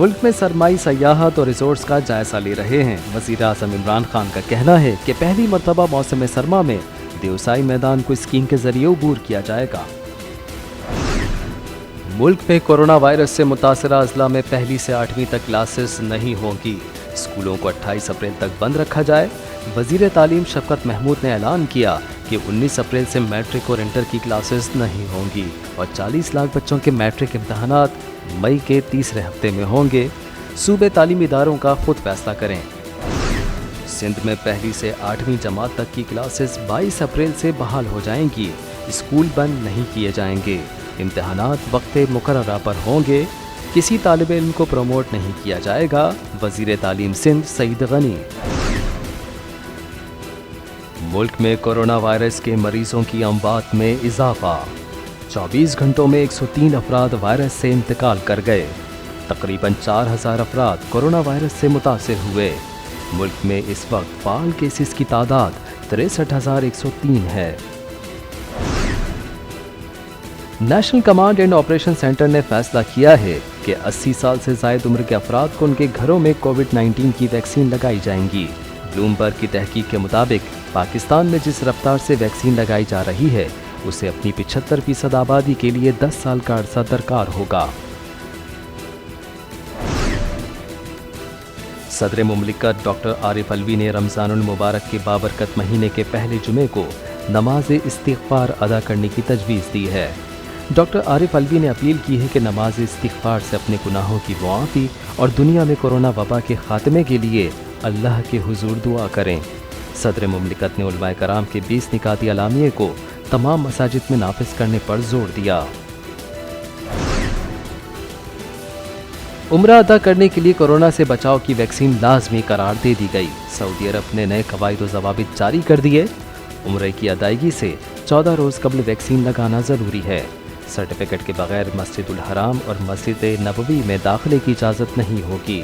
मुल्क में सरमाई सयाहत और रिजोर्ट्स का जायजा ले रहे हैं। वज़ीर आज़म इमरान खान का कहना है कि पहली मरतबा मौसम सरमा में देवसाई मैदान को स्कीइंग के जरिए अबूर किया जाएगा। मुल्क में कोरोना वायरस से मुतासरा अजला में पहली से 8वीं तक क्लासेस नहीं होंगी। स्कूलों को 28 अप्रैल तक बंद रखा जाए। वज़ीर तालीम शफकत महमूद ने ऐलान किया कि 19 अप्रैल से मैट्रिक और इंटर की क्लासेस नहीं होंगी और 40 लाख बच्चों के मैट्रिक इम्तहानात मई के तीसरे हफ्ते में होंगे। सूबे तालीमी इदारों का खुद फैसला करें। सिंध में पहली से 8वीं जमात तक की क्लासेस 22 अप्रैल से बहाल हो जाएंगी। स्कूल बंद नहीं किए जाएंगे। इम्तहानात वक्त मुकर्ररा पर होंगे। किसी तालिब इल्म को प्रमोट नहीं किया जाएगा। वज़ीर तालीम सिंध सईद गनी। मुल्क में कोरोना वायरस के मरीजों की अमवात में इजाफा। 24 घंटों में 103 अफराद वायरस से इंतकाल कर गए। तकरीबन 4000 अफराद कोरोना वायरस से मुतासिर हुए। मुल्क में इस वक्त फाल केसेस की तादाद 63,103 है। National command and operation centre ने फैसला किया है कि 80 साल से ज़ायद उम्र के अफराद को उनके घरों में कोविड-19 की वैक्सीन लगाई जाएंगी। ब्लूमबर्ग की तहकीक के मुताबिक पाकिस्तान में जिस रफ्तार से वैक्सीन लगाई जा रही है उसे अपनी 75% आबादी के लिए 10 साल का अरसा दरकार होगा। सदर मुमलिकत डॉक्टर आरिफ अलवी ने रमज़ानुल मुबारक के बाबरकत महीने के पहले जुमे को नमाज इस्तिग़फ़ार अदा करने की तजवीज़ दी है। डॉक्टर आरिफ अलवी ने अपील की है कि नमाज इस्तिग़फ़ार से अपने गुनाहों की मुआफ़ी और दुनिया में कोरोना वबा के ख़ात्मे के लिए अल्लाह के हुज़ूर दुआ करें। सदर मुमलिकत ने उलमाए कराम के 20 निकाती अलामिये को तमाम मसाजिद में नाफिज करने पर जोर दिया। उम्रा अदा करने के लिए कोरोना से बचाव की वैक्सीन लाजमी करार दे दी गई। सऊदी अरब ने नए कवायद व ज़वाबित जारी कर दिए। उम्रे की अदायगी से 14 रोज़ कबल वैक्सीन लगाना ज़रूरी है। सर्टिफिकेट के बगैर मस्जिदुल हराम और मस्जिद नबवी में दाखिले की इजाज़त नहीं होगी।